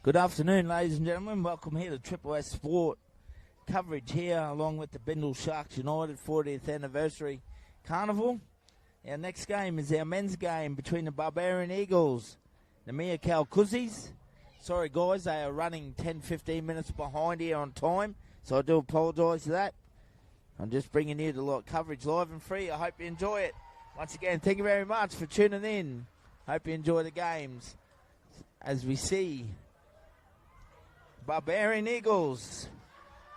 Good afternoon, ladies and gentlemen. Welcome here to Triple S Sport coverage here, along with the Bindal Sharks United 40th Anniversary Carnival. Our next game is our men's game between the Barbarian Eagles, the Miakal Kuzis. Sorry, guys, they are running 10-15 minutes behind here on time, so I do apologise for that. I'm just bringing you the coverage live and free. I hope you enjoy it. Once again, thank you very much for tuning in. Hope you enjoy the games as we see Barbarian Eagles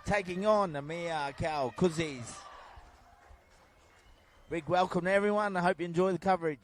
taking on the Miakal Kuzis. Big welcome to everyone. I hope you enjoy the coverage.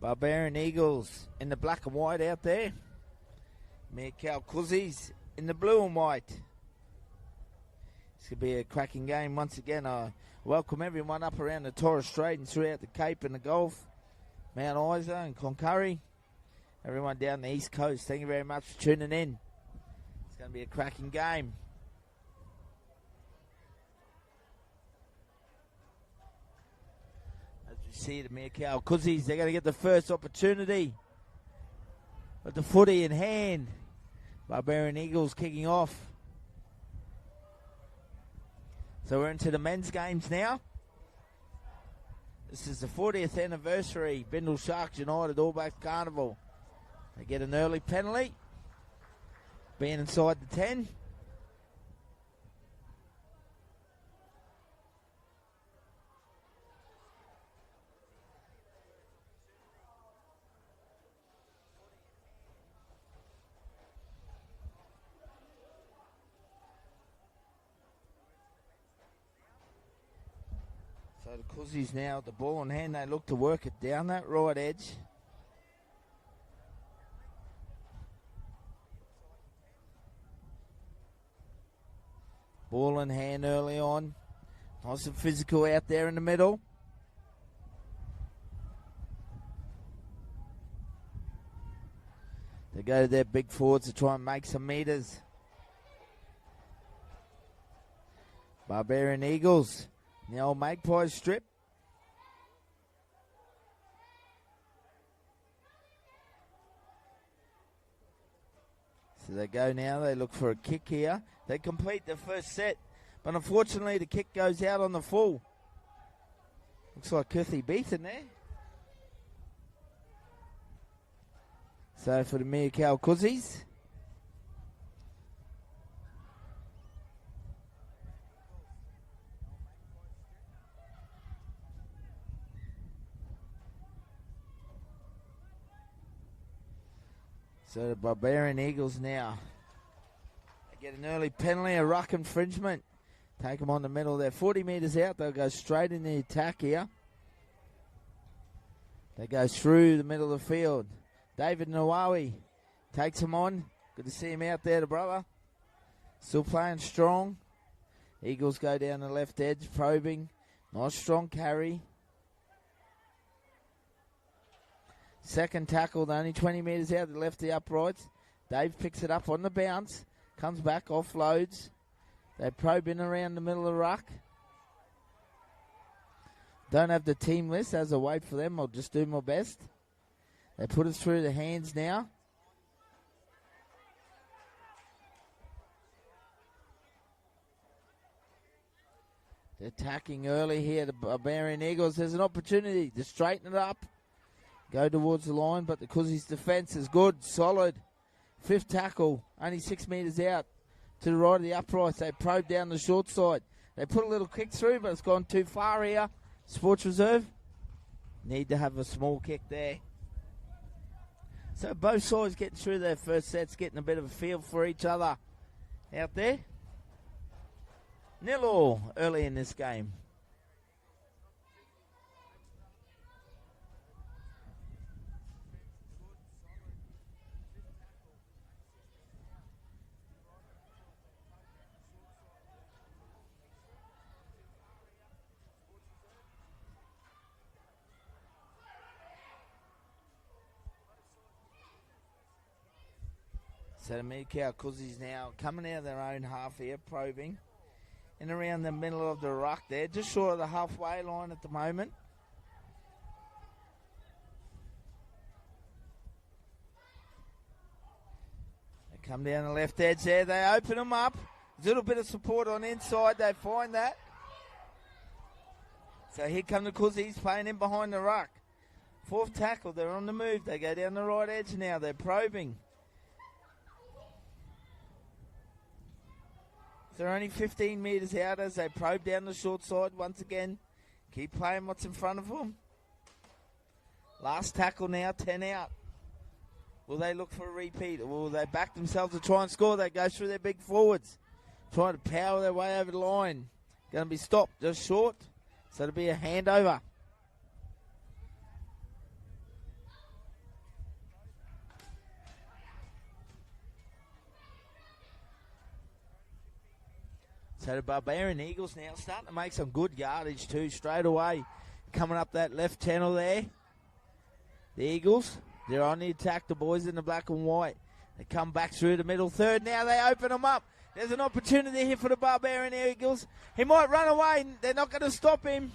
Barbarian Eagles in the black and white out there. Miakal Kuzis in the blue and white. This could be a cracking game once again. I welcome everyone up around the Torres Strait and throughout the Cape and the Gulf, Mount Isa and Cloncurry. Everyone down the East Coast, thank you very much for tuning in. It's going to be a cracking game. See the Miakal Kuzis, they're going to get the first opportunity with the footy in hand. Barbarian Eagles kicking off. So we're into the men's games now. This is the 40th anniversary Bindal Sharks United All Blacks Carnival. They get an early penalty, being inside the 10. So the Kuzis now with the ball in hand, they look to work it down that right edge. Ball in hand early on. Nice and physical out there in the middle. They go to their big forwards to try and make some meters. Barbarian Eagles. The old Magpie strip. So they go now. They look for a kick here. They complete the first set. But unfortunately, the kick goes out on the full. Looks like Kuzi beaten there. So for the Miakal Kuzis. So the Barbarian Eagles now, they get an early penalty, a ruck infringement. Take them on the middle. They're 40 metres out. They'll go straight in the attack here. They go through the middle of the field. David Nawawi takes him on. Good to see him out there, the brother. Still playing strong. Eagles go down the left edge, probing. Nice strong carry. Second tackle, only 20 metres out, they left the uprights. Dave picks it up on the bounce. Comes back, offloads. They probe in around the middle of the ruck. Don't have the team list as I wait for them. I'll just do my best. They put it through the hands now. They're attacking early here, the Barbarian Eagles. There's an opportunity to straighten it up. Go towards the line, but the Kuzis' defence is good, solid. Fifth tackle, only 6 metres out to the right of the uprights. They probe down the short side. They put a little kick through, but it's gone too far here. Sports Reserve need to have a small kick there. So both sides getting through their first sets, getting a bit of a feel for each other out there. 0-0 early in this game. So the Miakal Kuzi's now coming out of their own half here, probing. And around the middle of the ruck there, just short of the halfway line at the moment. They come down the left edge there, they open them up. A little bit of support on inside, they find that. So here come the Kuzi's playing in behind the ruck. Fourth tackle, they're on the move, they go down the right edge now, they're probing. They're only 15 metres out as they probe down the short side once again. Keep playing what's in front of them. Last tackle now, 10 out. Will they look for a repeat or will they back themselves to try and score? They go through their big forwards, trying to power their way over the line. Going to be stopped just short, so it'll be a handover. So the Barbarian Eagles now starting to make some good yardage too straight away. Coming up that left channel there. The Eagles, they're on the attack, the boys in the black and white. They come back through the middle third. Now they open them up. There's an opportunity here for the Barbarian Eagles. He might run away. They're not going to stop him.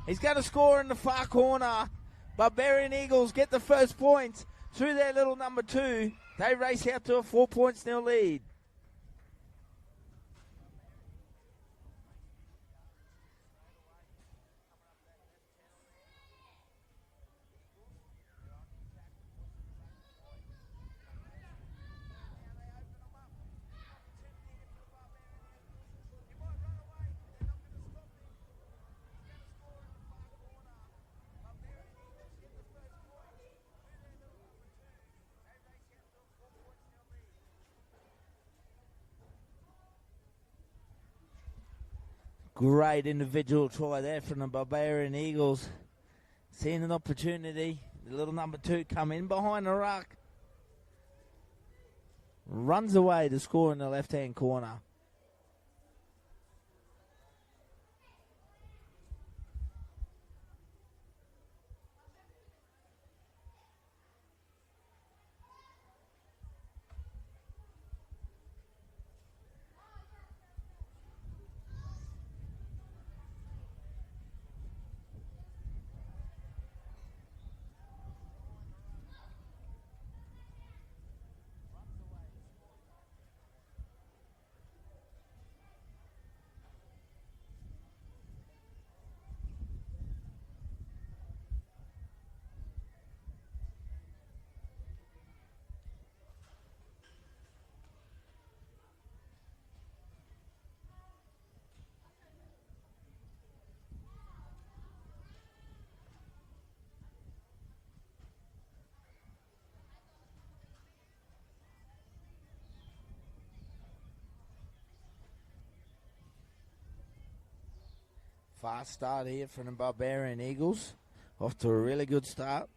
He's going to score in the far corner. Barbarian Eagles get the first points through their little number 2. They race out to a 4-0 lead. Great individual try there from the Barbarian Eagles. Seeing an opportunity. The little number 2 come in behind the ruck. Runs away to score in the left-hand corner. Fast start here from the Barbarian Eagles. Off to a really good start.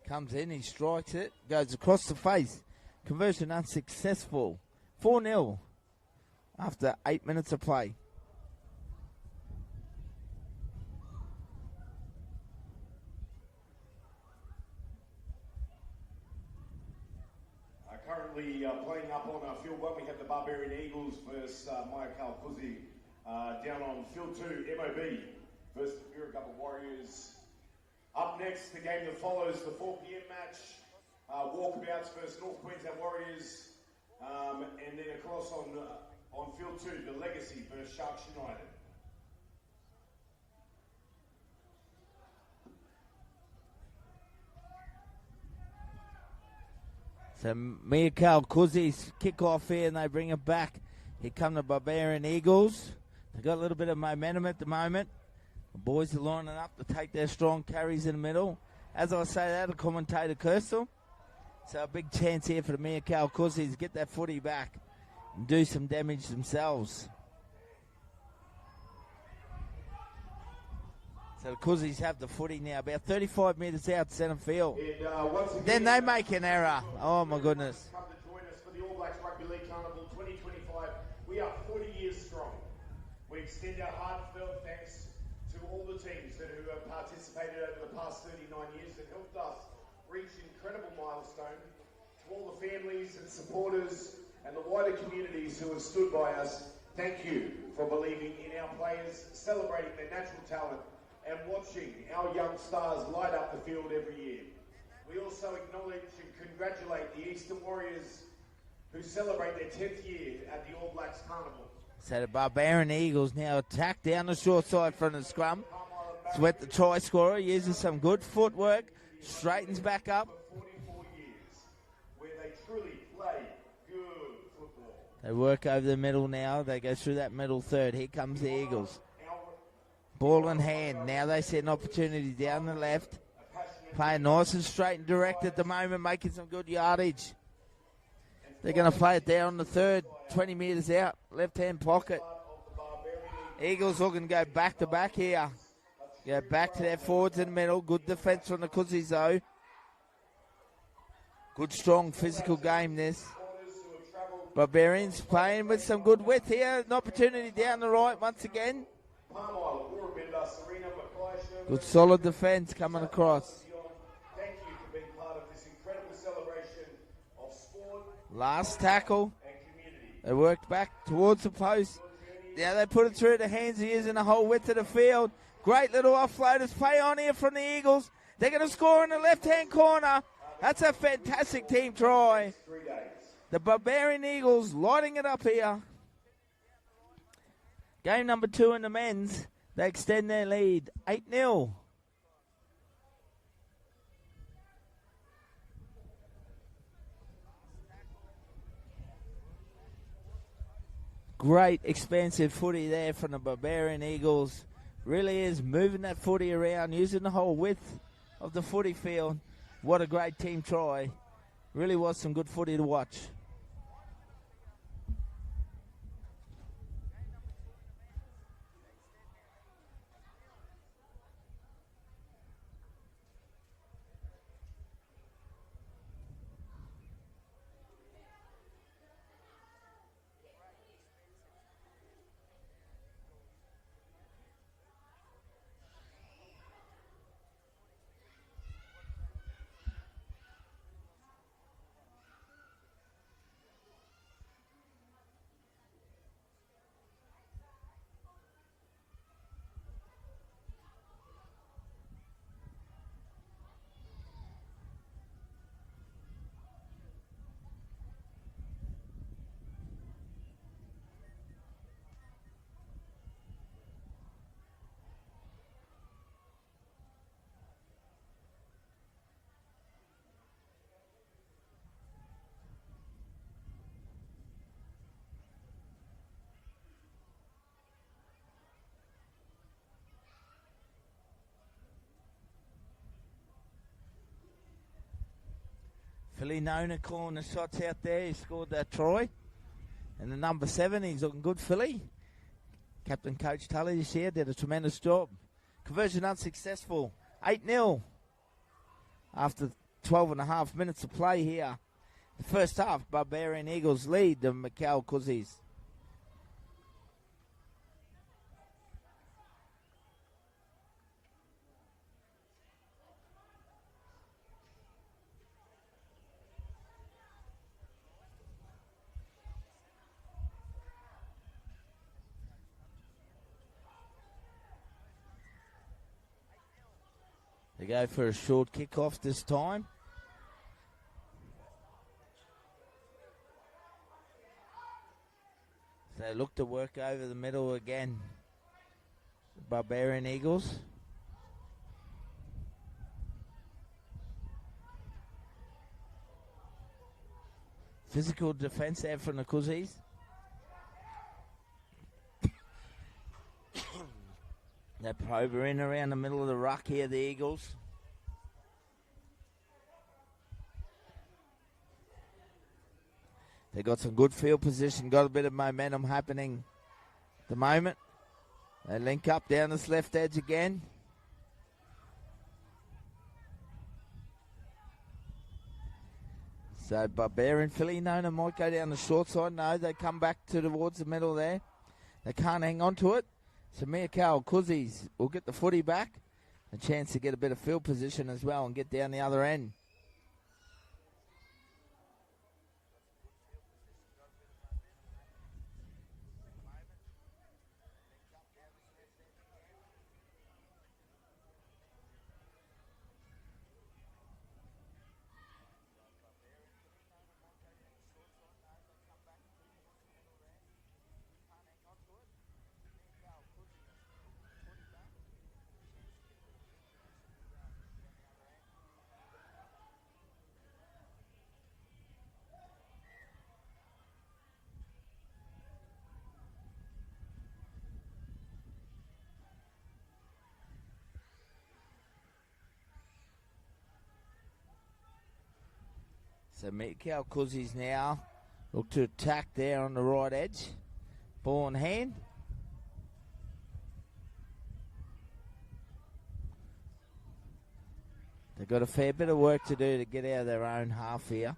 Comes in, he strikes it, goes across the face. Conversion unsuccessful. 4-0 after 8 minutes of play. Currently playing up on field 1, we have the Barbarian Eagles versus Miakal Kuzi. Down on field 2, MOB versus the Miakal Warriors. Up next, the game that follows the 4 p.m. match, Walkabouts versus North Queensland Warriors. And then across on field 2, the Legacy versus Sharks United. So Miakal, Kuzi's kickoff here, and they bring it back. Here come the Barbarian Eagles. They've got a little bit of momentum at the moment. The boys are lining up to take their strong carries in the middle. As I say that, the commentator Kirstel. So a big chance here for the Miakal Kuzis to get that footy back and do some damage themselves. So the Kuzis have the footy now, about 35 metres out centre field. And, then they make an error. Oh, my goodness. Come to join us for the All Blacks Rugby League Carnival 2025. We are 40 years strong. We extend our heartfelt thanks to all the teams who have participated over the past 39 years and helped us reach an incredible milestone. To all the families and supporters and the wider communities who have stood by us, thank you for believing in our players, celebrating their natural talent, and watching our young stars light up the field every year. We also acknowledge and congratulate the Eastern Warriors who celebrate their 10th year at the All Blacks Carnival. So the Barbarian Eagles now attack down the short side from the scrum. Sweat the try scorer, uses some good footwork, straightens back up. 44 years where they truly play good football. They work over the middle now. They go through that middle third. Here comes the Eagles. Ball in hand. Now they see an opportunity down the left. Playing nice and straight and direct at the moment, making some good yardage. They're going to play it down on the third, 20 metres out, left-hand pocket. Eagles looking to go back-to-back here. Go back to their forwards in the middle. Good defence from the Kuzis, though. Good, strong, physical game, this. Barbarians playing with some good width here. An opportunity down the right once again. Good solid defence coming across. Thank you for being part of this incredible celebration of sport. Last tackle. And community. They worked back towards the post. Now they put it through the hands of using the whole width of the field. Great little offloaders. Play on here from the Eagles. They're going to score in the left-hand corner. That's a fantastic team try. The Barbarian Eagles lighting it up here. Game number 2 in the men's. They extend their lead, 8-0. Great expansive footy there from the Barbarian Eagles. Really is moving that footy around, using the whole width of the footy field. What a great team try. Really was some good footy to watch. Philly Nona calling the shots out there. He scored that try. And the number 7, he's looking good, Philly. Captain Coach Tully this year did a tremendous job. Conversion unsuccessful. 8-0 after 12 and a half minutes of play here. The first half, Barbarian Eagles lead the Miakal Kuzis. They go for a short kickoff this time. So they look to work over the middle again. The Barbarian Eagles. Physical defence there from the Kuzis. They probe her in around the middle of the ruck here, the Eagles. They got some good field position, got a bit of momentum happening at the moment. They link up down this left edge again. So Barbarian, Philly, Nona might go down the short side. No, they come back towards the middle there. They can't hang on to it. So Miakal, Kuzis will get the footy back. A chance to get a bit of field position as well and get down the other end. So Miakal Kuzis now look to attack there on the right edge. Ball in hand. They've got a fair bit of work to do to get out of their own half here.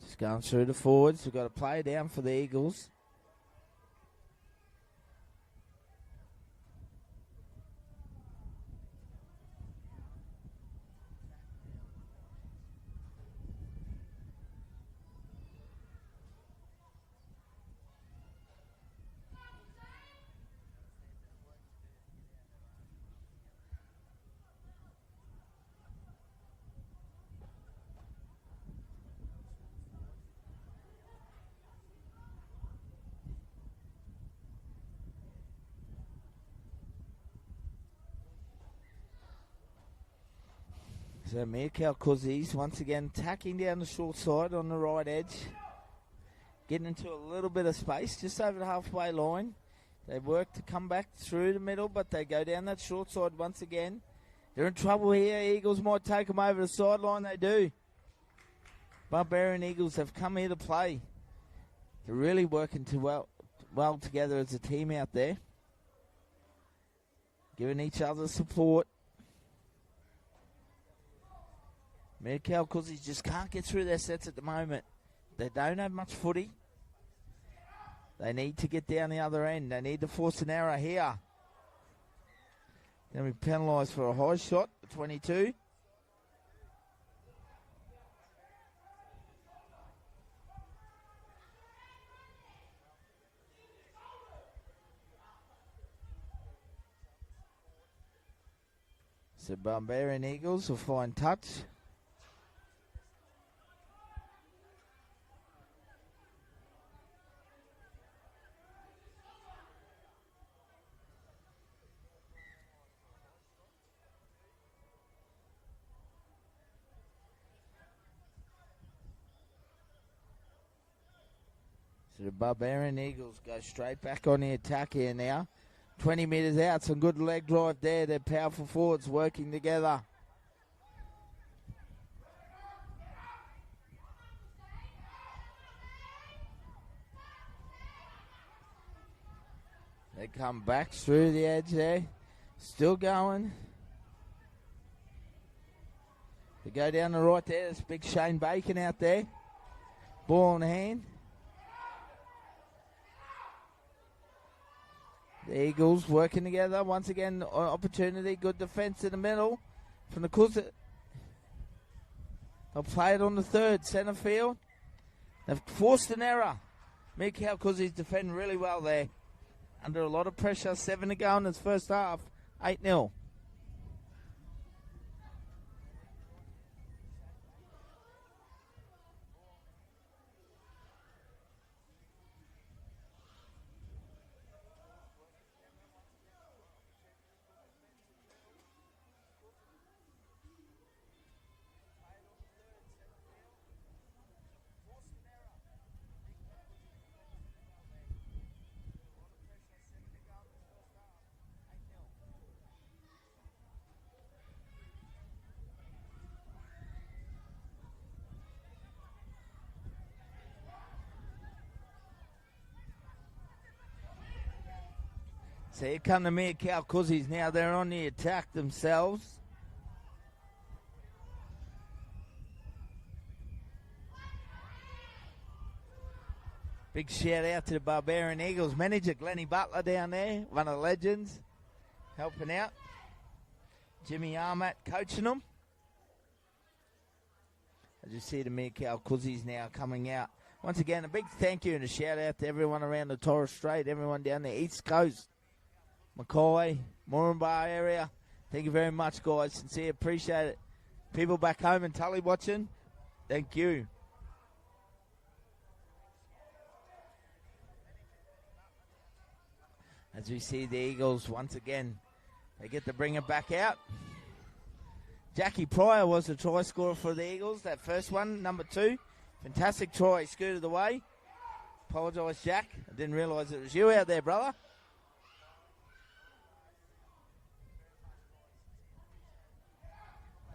Just going through the forwards. We've got to play down for the Eagles. So Miakal Kuzis once again tacking down the short side on the right edge. Getting into a little bit of space just over the halfway line. They work to come back through the middle, but they go down that short side once again. They're in trouble here. Eagles might take them over the sideline. They do. Barbarian Eagles have come here to play. They're really working well together as a team out there. Giving each other support. Miakal Kuzis just can't get through their sets at the moment. They don't have much footy. They need to get down the other end. They need to force an error here. Then we penalised for a high shot, 22. So Barbarian Eagles will find touch. So the Barbarian Eagles go straight back on the attack here now. 20 metres out, some good leg drive there. They're powerful forwards working together. They come back through the edge there. Still going. They go down the right there. There's big Shane Bacon out there. Ball in hand. The Eagles working together. Once again, opportunity. Good defence in the middle from the Kuzi. They'll play it on the third, centre field. They've forced an error. Miakal Kuzi's defending really well there. Under a lot of pressure. 7 to go in this first half. 8-0. So here come the Miakal Kuzis now. They're on the attack themselves. Big shout out to the Barbarian Eagles manager, Glennie Butler, down there, one of the legends, helping out. Jimmy Armat coaching them. As you see the Miakal Kuzis now coming out. Once again, a big thank you and a shout out to everyone around the Torres Strait, everyone down the East Coast, Mackay, Moranbah area. Thank you very much, guys. Sincere, appreciate it. People back home in Tully watching, thank you. As we see the Eagles once again, they get to bring it back out. Jackie Pryor was the try scorer for the Eagles, that first one, number 2. Fantastic try, scooted away. Apologise, Jack. I didn't realise it was you out there, brother.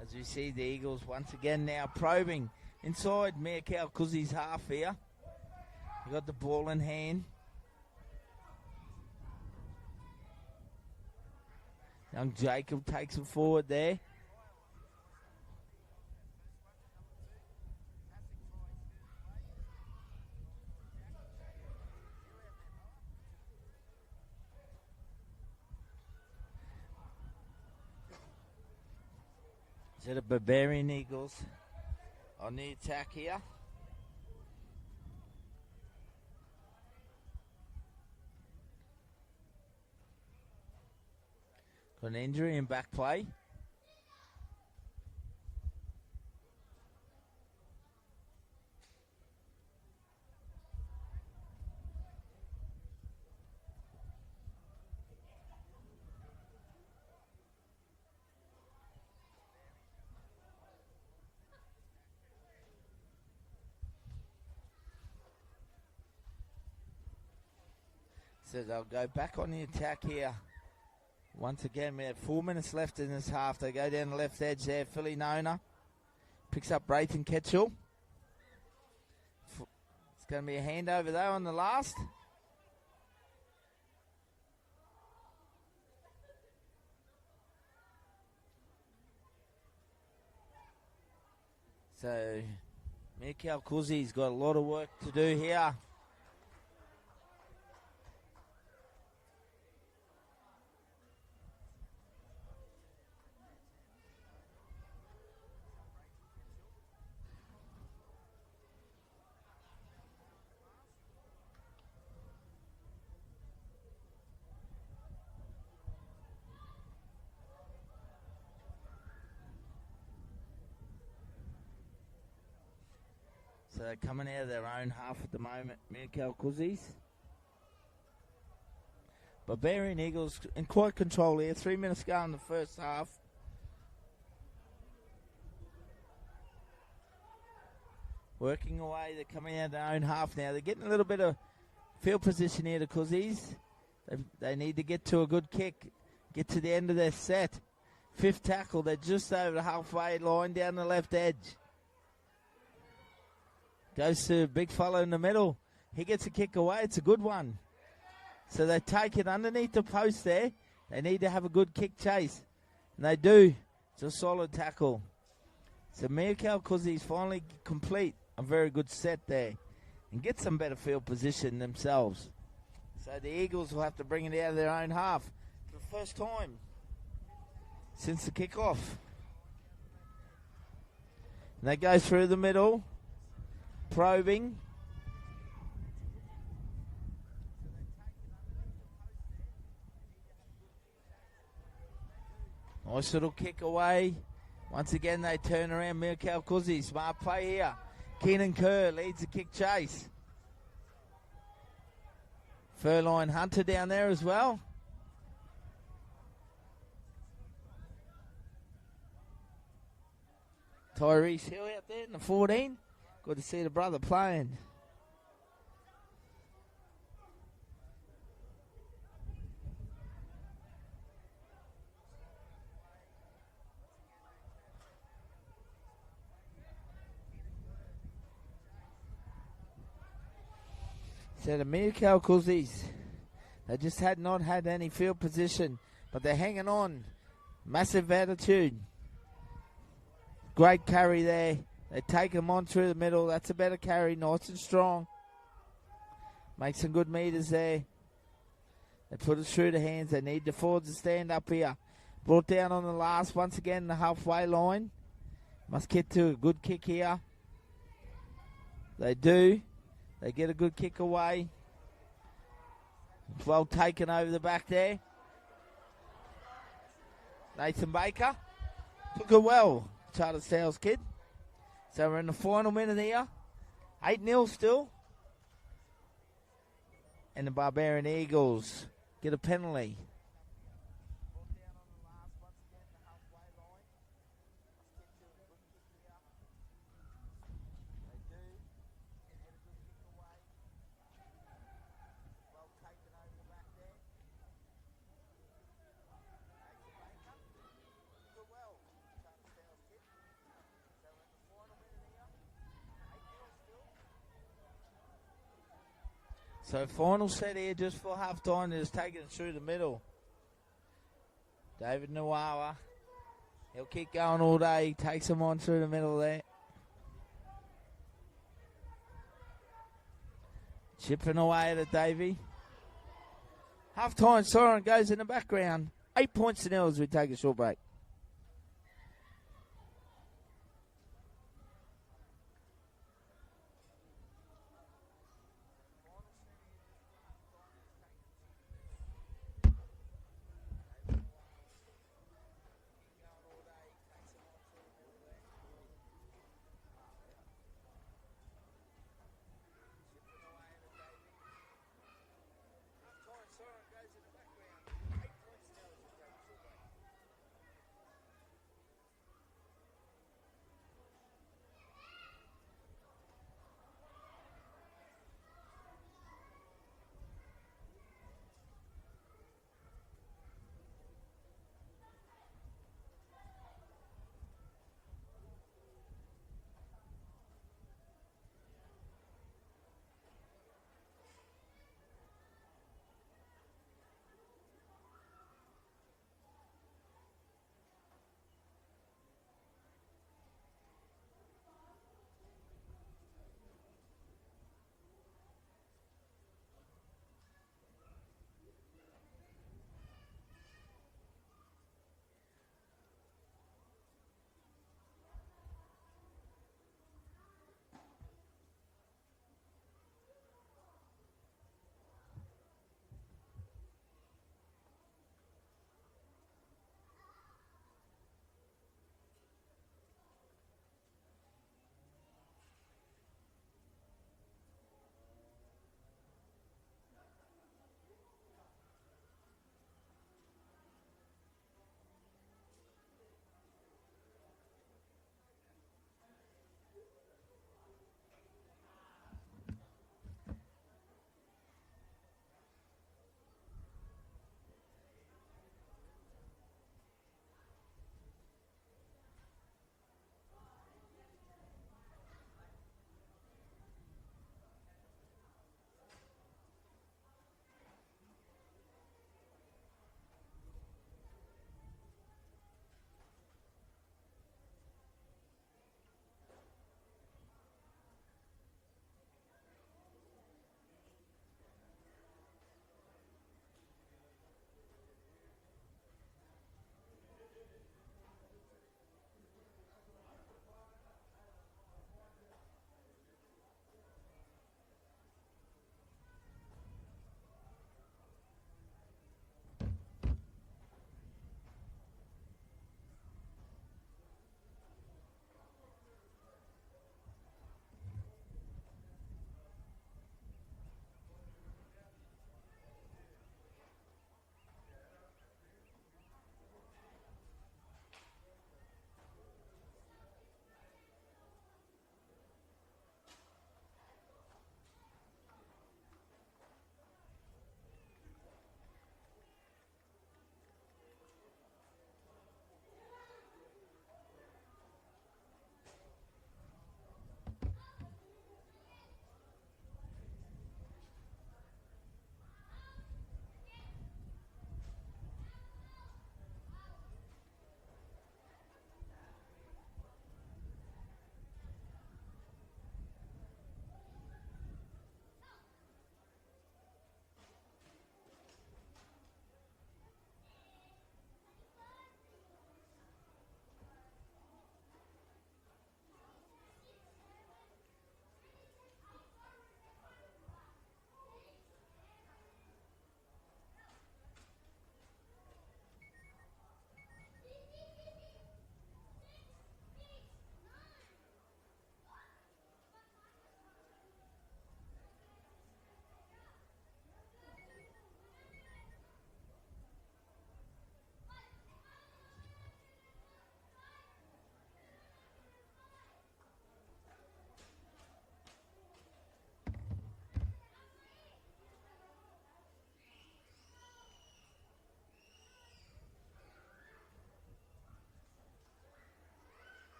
As we see the Eagles once again now probing inside Miakal Kuzi's half here. They got the ball in hand. Young Jacob takes it forward there. So the Barbarian Eagles on the attack here. Got an injury in back play. So they'll go back on the attack here. Once again, we have 4 minutes left in this half. They go down the left edge there. Philly Nona picks up Brayton Ketchell. It's going to be a handover though on the last. So Miakal Kuzi's got a lot of work to do here. So they're coming out of their own half at the moment, Miakal Kuzis. Barbarian Eagles in quite control here. 3 minutes to go in the first half. Working away, they're coming out of their own half now. They're getting a little bit of field position here, the Kuzis. They need to get to a good kick, get to the end of their set. 5th tackle, they're just over the halfway line down the left edge. Goes to big fellow in the middle. He gets a kick away. It's a good one. So they take it underneath the post there. They need to have a good kick chase. And they do. It's a solid tackle. So Miakal Kuzi's finally complete a very good set there. And get some better field position themselves. So the Eagles will have to bring it out of their own half for the first time since the kickoff. And they go through the middle. Probing. Nice little kick away. Once again, they turn around. Miakal Kuzi. Smart play here. Keenan Kerr leads the kick chase. Furline Hunter down there as well. Tyrese Hill out there in the 14. Good to see the brother playing. So the Miakal Kuzis, They just had not had any field position, but they're hanging on. Massive attitude. Great carry there. They take them on through the middle. That's a better carry, nice and strong. Make some good meters there. They put it through the hands. They need the forwards to stand up here. Brought down on the last, once again, the halfway line. Must get to a good kick here. They do. They get a good kick away. Well taken over the back there. Nathan Baker took it well. Charter Styles kid. So we're in the final minute here. 8-0 still. And the Barbarian Eagles get a penalty. So final set here just for half time. They're just taking it through the middle. David Nuawa. He'll keep going all day. Takes them on through the middle there. Chipping away at it, Davey. Half time siren goes in the background. 8 points to 0 as we take a short break.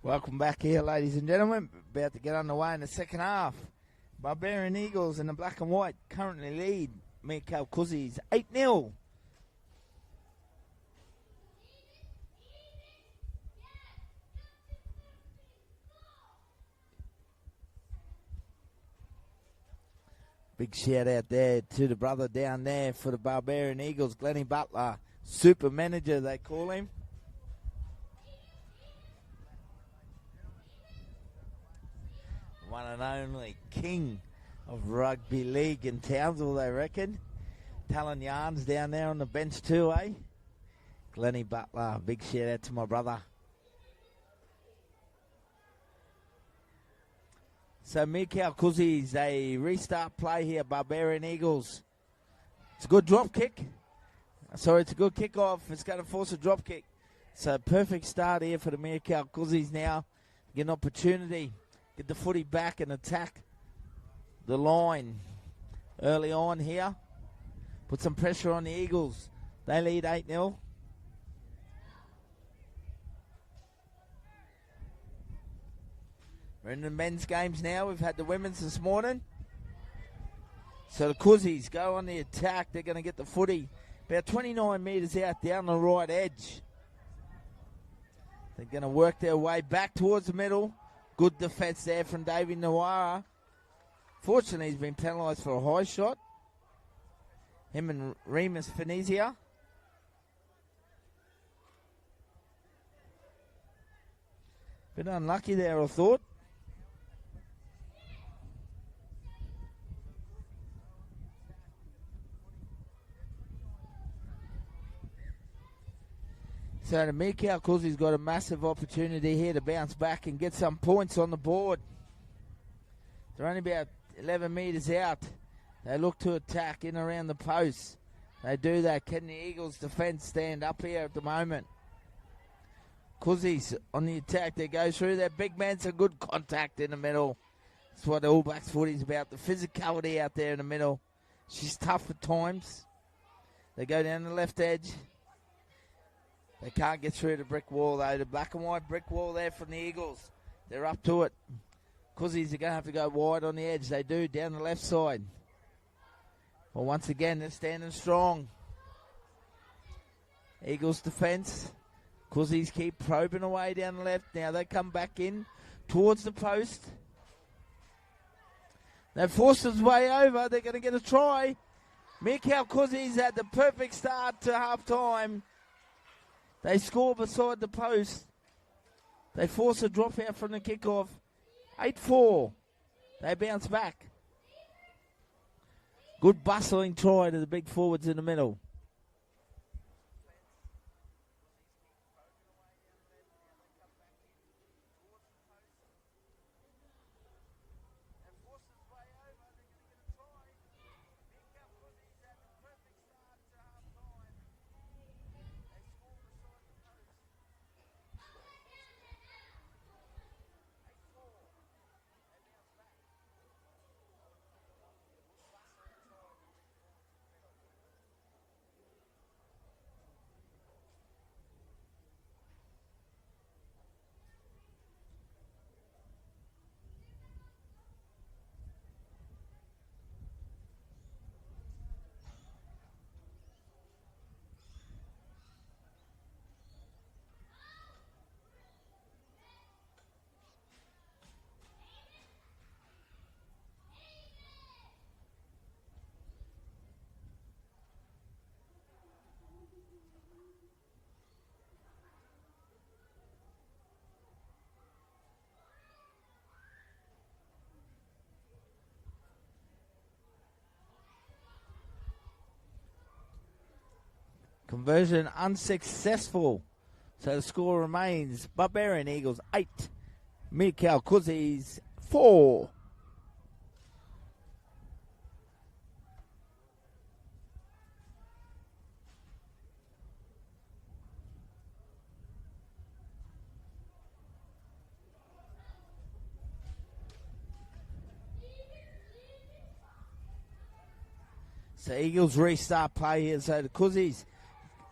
Welcome back here, ladies and gentlemen. About to get underway in the second half. Barbarian Eagles in the black and white currently lead Miakal Kuzi's 8-0. Big shout out there to the brother down there for the Barbarian Eagles, Glennie Butler, super manager they call him. One and only king of rugby league in Townsville, they reckon. Talon Yarns down there on the bench too, eh? Glennie Butler, big shout out to my brother. So Miakal Kuzi's a restart play here, Barbarian Eagles. It's a good drop kick. Sorry, it's a good kickoff. It's going to force a drop kick. So perfect start here for the Miakal Kuzi's now. Get an opportunity. Get the footy back and attack the line early on here. Put some pressure on the Eagles. They lead 8-0. We're in the men's games now. We've had the women's this morning. So the Kuzis go on the attack. They're going to get the footy about 29 metres out down the right edge. They're going to work their way back towards the middle. Good defence there from Davey Nawara. Fortunately, he's been penalised for a high shot. Him and Remus Finizia. Bit unlucky there, I thought. So the Miakal Kuzi's got a massive opportunity here to bounce back and get some points on the board. They're only about 11 metres out. They look to attack in around the post. They do that. Can the Eagles' defence stand up here at the moment? Kuzi's on the attack. They go through. Their big man, some good contact in the middle. That's what the All Blacks footy's about. The physicality out there in the middle. She's tough at times. They go down the left edge. They can't get through the brick wall, though. The black and white brick wall there from the Eagles. They're up to it. Kuzi's are going to have to go wide on the edge. They do, down the left side. Well, once again, they're standing strong. Eagles defence. Kuzi's keep probing away down the left. Now they come back in towards the post. They've forced his way over. They're going to get a try. Miakal Kuzi's had the perfect start to half-time. They score beside the post. They force a drop out from the kickoff. 8-4. They bounce back. Good bustling try to the big forwards in the middle. Conversion unsuccessful. So the score remains Barbarian Eagles 8, Miakal Kuzi's 4. So Eagles restart play here. So the Kuzi's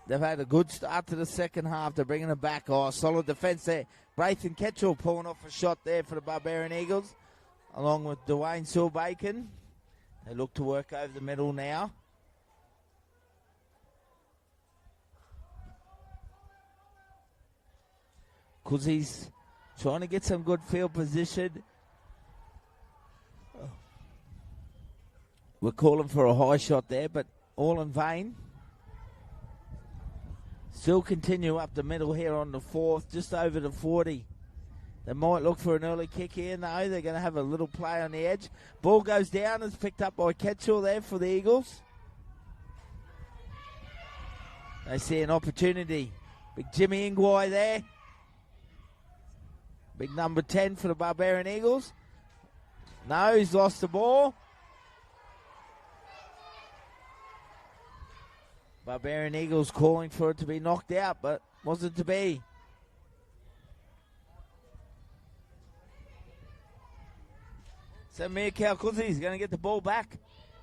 They've had a good start to the second half. They're bringing it back. Oh, solid defence there. Braithen Ketchell pulling off a shot there for the Barbarian Eagles, along with Dwayne Silbacon. They look to work over the middle now. Kuzi's trying to get some good field position. We're calling for a high shot there, but all in vain. Still continue up the middle here on the fourth, just over the 40. They might look for an early kick here. No, they're going to have a little play on the edge. Ball goes down. It's picked up by Ketchell there for the Eagles. They see an opportunity. Big Jimmy Ingwai there. Big number 10 for the Barbarian Eagles. No, he's lost the ball. Barbarian Eagles calling for it to be knocked out, but wasn't to be. So Miakal Kuzi is going to get the ball back.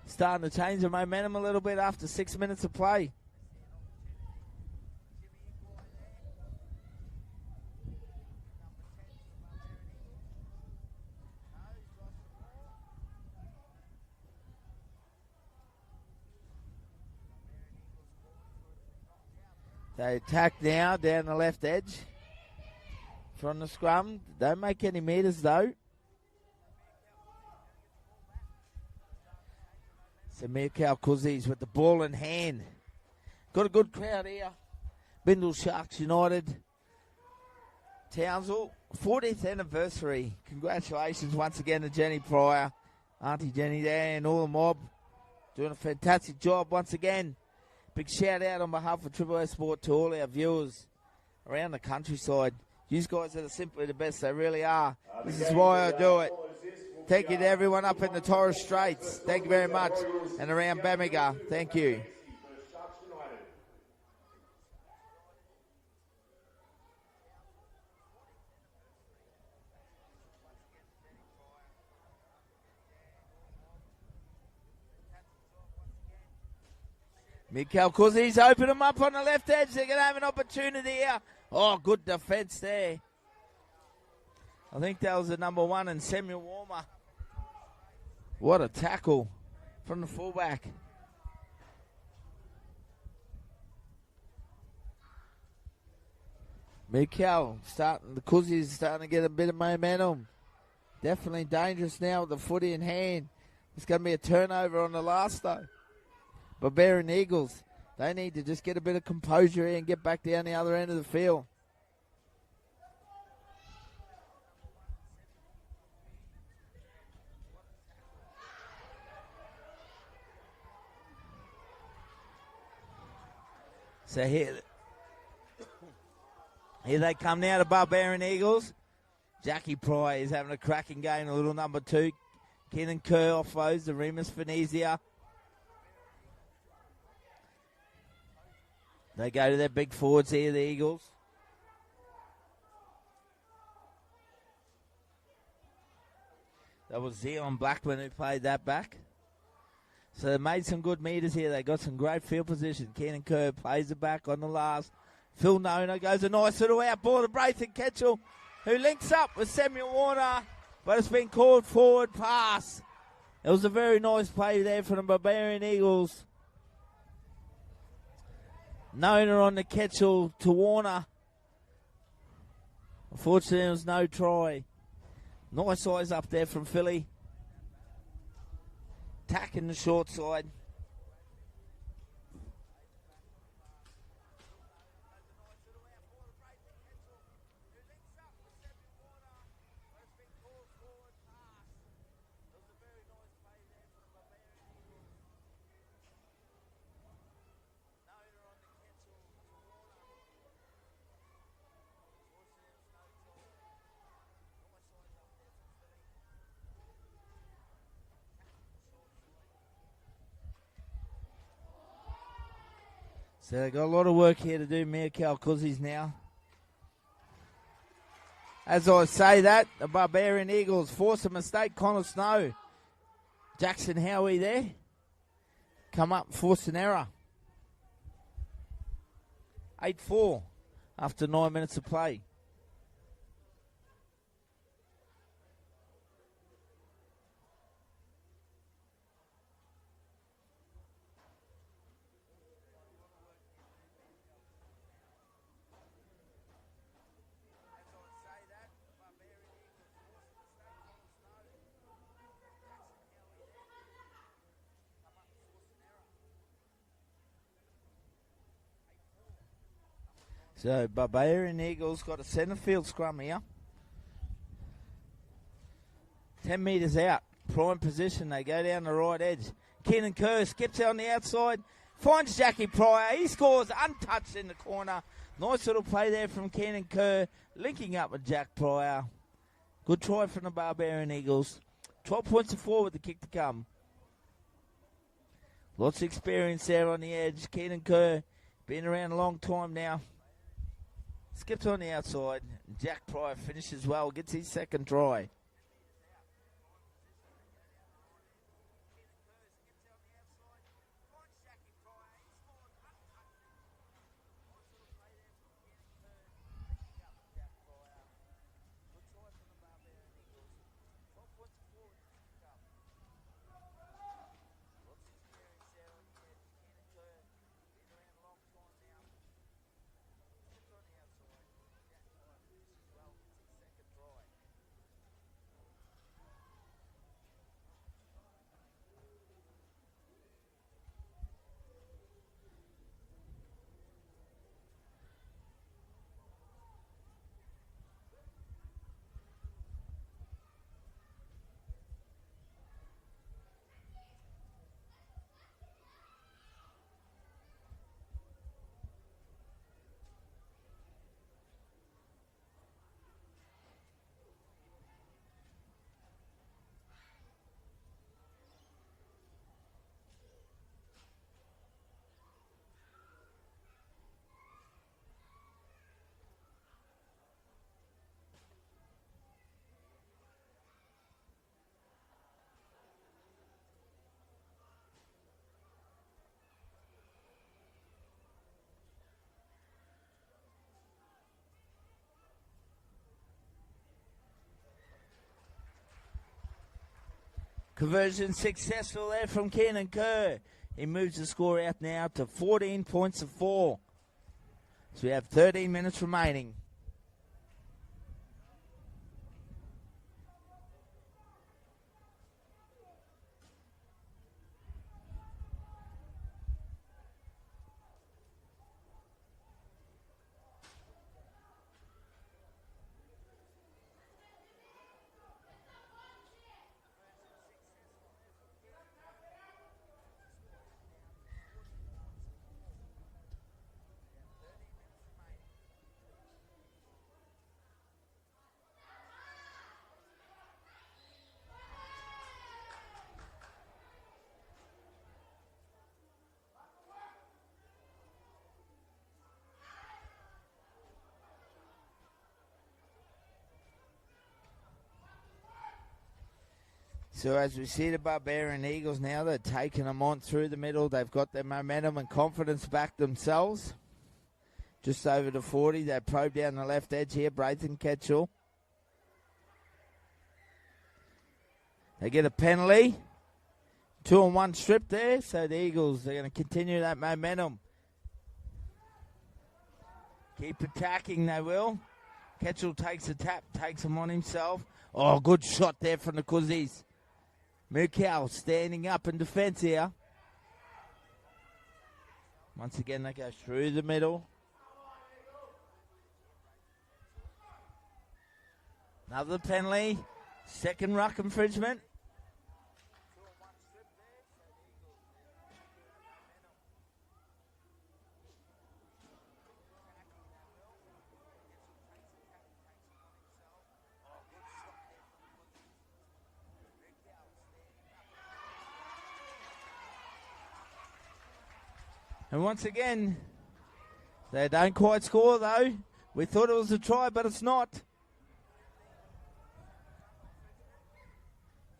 Starting to change the momentum a little bit after 6 minutes of play. They attack now down the left edge from the scrum. Don't make any meters though. So Miakal Kuzi's with the ball in hand. Got a good crowd here. Bindal Sharks United. Townsville, 40th anniversary. Congratulations once again to Jenny Pryor, Auntie Jenny there, and all the mob. Doing a fantastic job once again. Big shout out on behalf of Triple S Sport to all our viewers around the countryside. You guys are simply the best, they really are. This is why I do it. Thank you to everyone up in the Torres Straits. Thank you very much. And around Bamaga, thank you. Miakal Kuzi's open them up on the left edge. They're going to have an opportunity here. Oh, good defence there. I think that was the number 1 and Samuel Warmer. What a tackle from the fullback. Miakal the Kuzi's starting to get a bit of momentum. Definitely dangerous now with the footy in hand. It's going to be a turnover on the last though. Barbarian Eagles, they need to just get a bit of composure here and get back down the other end of the field. So here they come now, the Barbarian Eagles. Jackie Pryor is having a cracking game, a little number 2. Kenan Kerr offloads the Remus Venezia. They go to their big forwards here, the Eagles. That was Zion Blackman who played that back. So they made some good meters here. They got some great field position. Kenan Kerr plays it back on the last. Phil Nona goes a nice little out ball to Braithen Ketchell, who links up with Samuel Warner, but it's been called forward pass. It was a very nice play there from the Barbarian Eagles. Nona on the Ketchell to Warner. Unfortunately, there was no try. Nice eyes up there from Philly. Attacking the short side. So they've got a lot of work here to do, Miakal Kuzi's now. As I say that, the Barbarian Eagles force a mistake. Connor Snow, Jackson Howie there. Come up and force an error. 8-4 after 9 minutes of play. So Barbarian Eagles got a centre field scrum here. 10 metres out. Prime position. They go down the right edge. Keenan Kerr skips out on the outside. Finds Jackie Pryor. He scores untouched in the corner. Nice little play there from Keenan Kerr. Linking up with Jack Pryor. Good try from the Barbarian Eagles. 12 points to 4 with the kick to come. Lots of experience there on the edge. Keenan Kerr been around a long time now. Skips on the outside. Jack Pryor finishes well. Gets his second try. Conversion successful there from Keenan Kerr. He moves the score out now to 14 points to 4. So we have 13 minutes remaining. So as we see the Barbarian Eagles now, they're taking them on through the middle. They've got their momentum and confidence back themselves. Just over the 40. They probe down the left edge here. Braithen Ketchell. They get a penalty. 2-on-1 strip there. So the Eagles are going to continue that momentum. Keep attacking, they will. Ketchell takes a tap, takes him on himself. Oh, good shot there from the Kuzis. Miakal standing up in defence here. Once again, they go through the middle. Another penalty. Second ruck infringement. And once again, they don't quite score though. We thought it was a try, but it's not.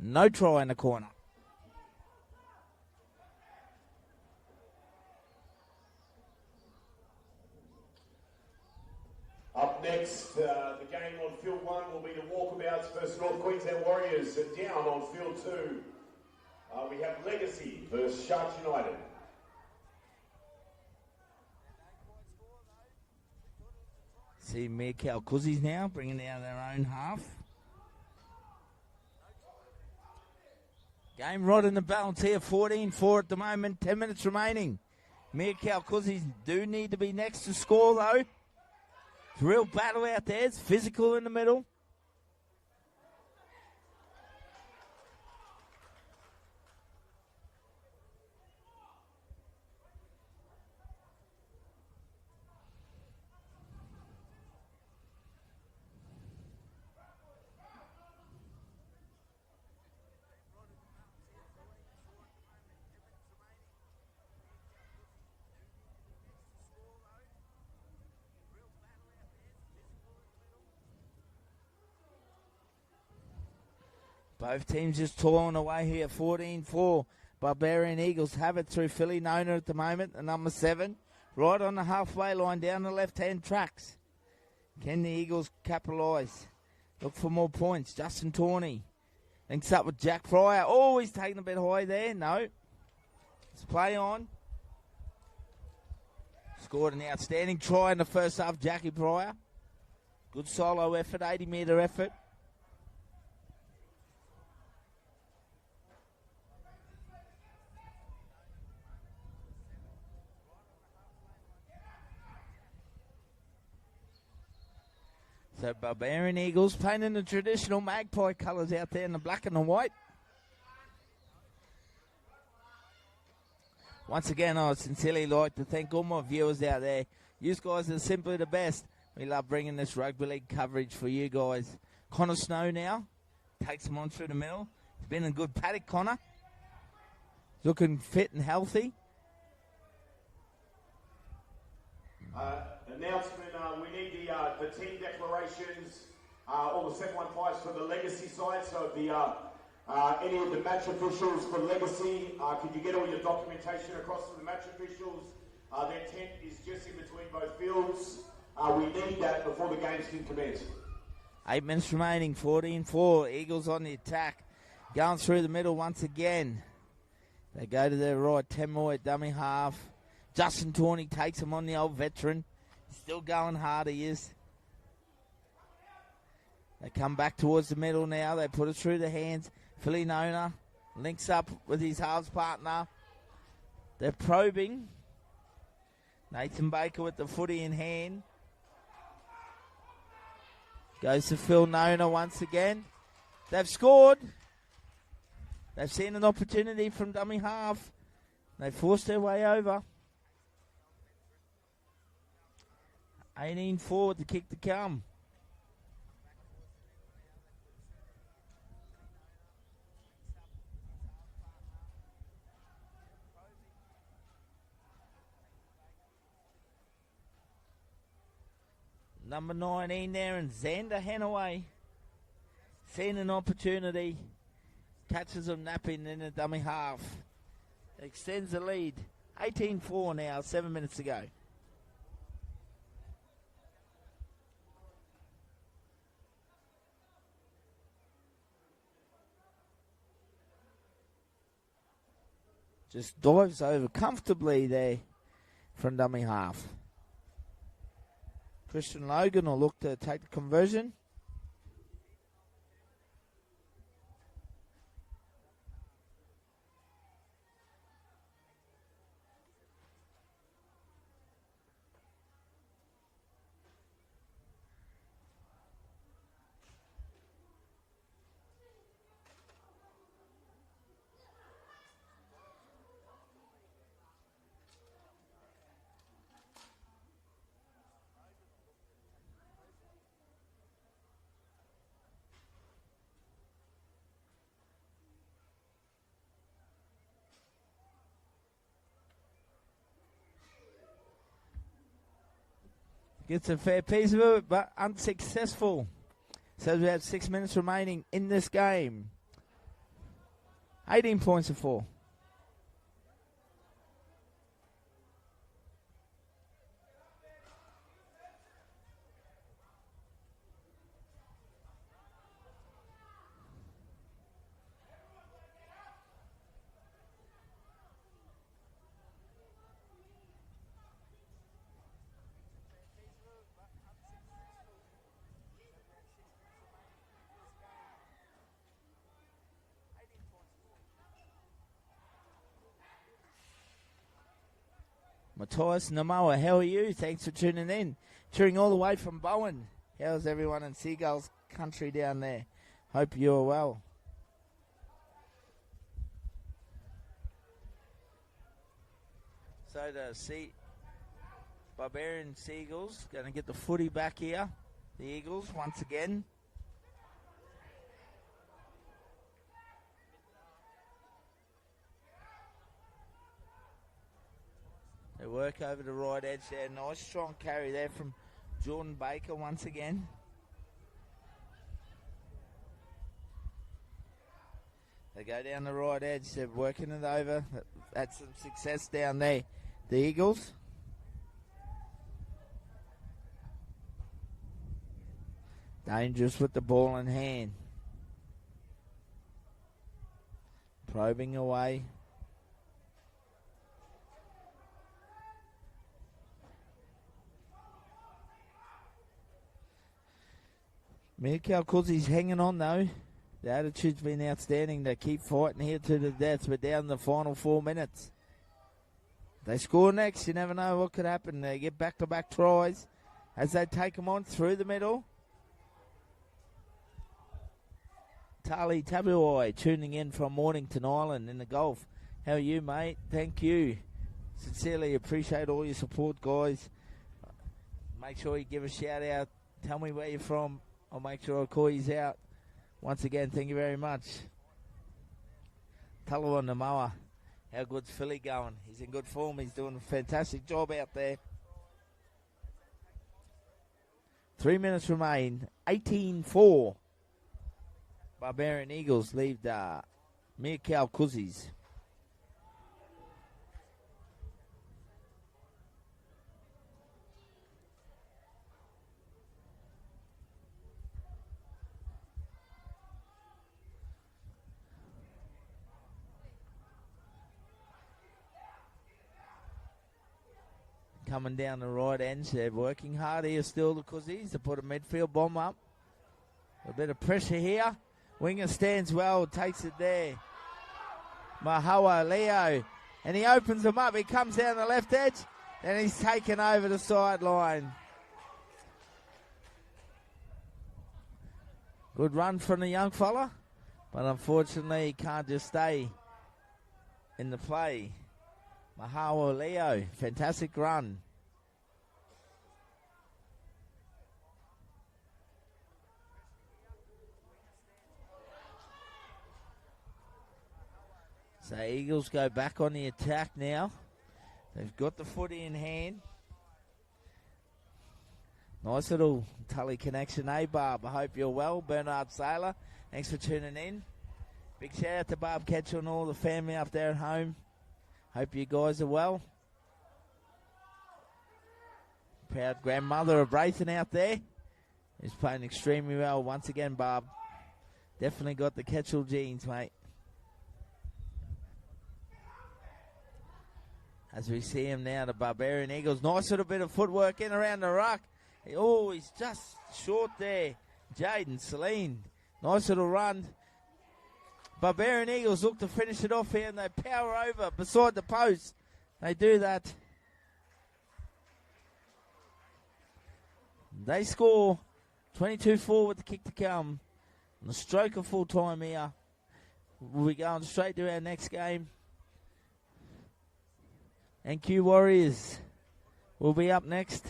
No try in the corner. Warriors. And down on field 2, we have Legacy versus Sharks United. See Miakal Kuzi's now bringing out their own half. Game right in the balance here, 14-4 at the moment, 10 minutes remaining. Miakal Kuzi's do need to be next to score though. It's a real battle out there, it's physical in the middle. Both teams just toiling away here, 14-4. Barbarian Eagles have it through Philly Nona at the moment, the number 7. Right on the halfway line, down the left-hand tracks. Can the Eagles capitalise? Look for more points. Justin Tawney links up with Jack Fryer. Oh, he's taking a bit high there. No. Let's play on. Scored an outstanding try in the first half, Jackie Pryor. Good solo effort, 80-metre effort. So Barbarian Eagles painting the traditional magpie colours out there in the black and the white. Once again, I would sincerely like to thank all my viewers out there. You guys are simply the best. We love bringing this rugby league coverage for you guys. Connor Snow now takes him on through the middle. He's been in good paddock, Connor. Looking fit and healthy. Announcement, we need the team declarations, all the 715s for the Legacy side. So any of the match officials for Legacy, could you get all your documentation across to the match officials? Their tent is just in between both fields. We need that before the games can commence. 8 minutes remaining, 14-4. Eagles on the attack. Going through the middle once again. They go to their right, 10 more at dummy half. Justin Tawney takes him on, the old veteran. Still going hard, he is. They come back towards the middle now. They put it through the hands. Philly Nona links up with his halves partner. They're probing. Nathan Baker with the footy in hand. Goes to Phil Nona once again. They've scored. They've seen an opportunity from dummy half. They forced their way over. 18-4 with the kick to come. Number 19 there, and Xander Hanaway. Seen an opportunity. Catches him napping in the dummy half. Extends the lead. 18-4 now, 7 minutes to go. Just dives over comfortably there from dummy half. Christian Logan will look to take the conversion. Gets a fair piece of it, but unsuccessful. So we have 6 minutes remaining in this game. 18 points to 4. Matthias Namoa, how are you? Thanks for tuning in. Cheering all the way from Bowen. How's everyone in Seagulls country down there? Hope you're well. So the Barbarian Seagulls going to get the footy back here. The Eagles once again. They work over the right edge there. Nice strong carry there from Jordan Baker once again. They go down the right edge. They're working it over. Had some success down there. The Eagles. Dangerous with the ball in hand. Probing away. Miakal Kuzi's hanging on though. The attitude's been outstanding. They keep fighting here to the death. We're down the final 4 minutes. They score next. You never know what could happen. They get back-to-back tries as they take them on through the middle. Tali Tabuai tuning in from Mornington Island in the Gulf. How are you, mate? Thank you. Sincerely appreciate all your support, guys. Make sure you give a shout out. Tell me where you're from. I'll make sure I call you out. Once again, thank you very much. Talawa Namoa, how good's Philly going? He's in good form. He's doing a fantastic job out there. 3 minutes remain. 18-4. Barbarian Eagles leave the Miakal Kuzis. Coming down the right end, they're working hard here still, the Kuzis, to put a midfield bomb up. A bit of pressure here. Winger stands well, takes it there. Mahawa Leo, and he opens them up. He comes down the left edge, and he's taken over the sideline. Good run from the young fella, but unfortunately he can't just stay in the play. Mahawa Leo, fantastic run. So Eagles go back on the attack now. They've got the footy in hand. Nice little Tully connection, Barb? I hope you're well. Bernard Saylor, thanks for tuning in. Big shout out to Barb Ketchell and all the family up there at home. Hope you guys are well. Proud grandmother of Brayton out there. He's playing extremely well once again, Barb. Definitely got the Ketchell genes, mate. As we see him now, the Barbarian Eagles. Nice little bit of footwork in around the ruck. Oh, he's just short there. Jaden Celine. Nice little run. Barbarian Eagles look to finish it off here, and they power over beside the post. They do that. They score 22-4 with the kick to come. On the stroke of full time here. We'll be going straight to our next game. NQ Warriors will be up next.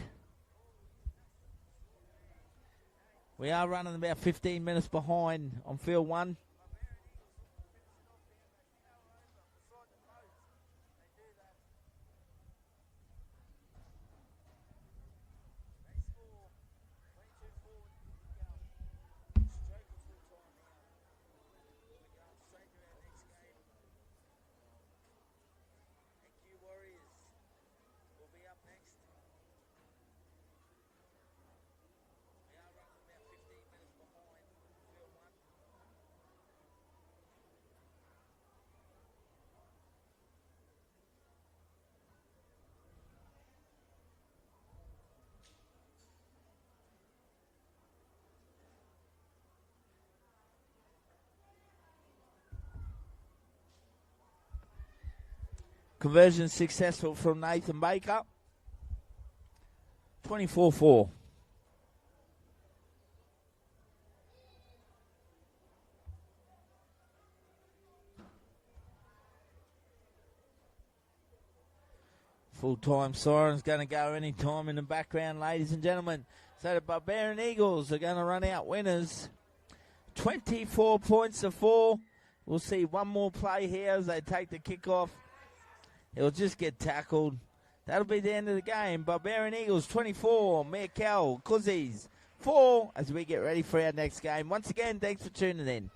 We are running about 15 minutes behind on field one. Conversion successful from Nathan Baker. 24-4. Full-time siren's going to go any time in the background, ladies and gentlemen. So the Barbarian Eagles are going to run out winners. 24 points to 4. We'll see one more play here as they take the kickoff. He'll just get tackled. That'll be the end of the game. Barbarian Eagles 24, Miakal, Kuzi's 4 as we get ready for our next game. Once again, thanks for tuning in.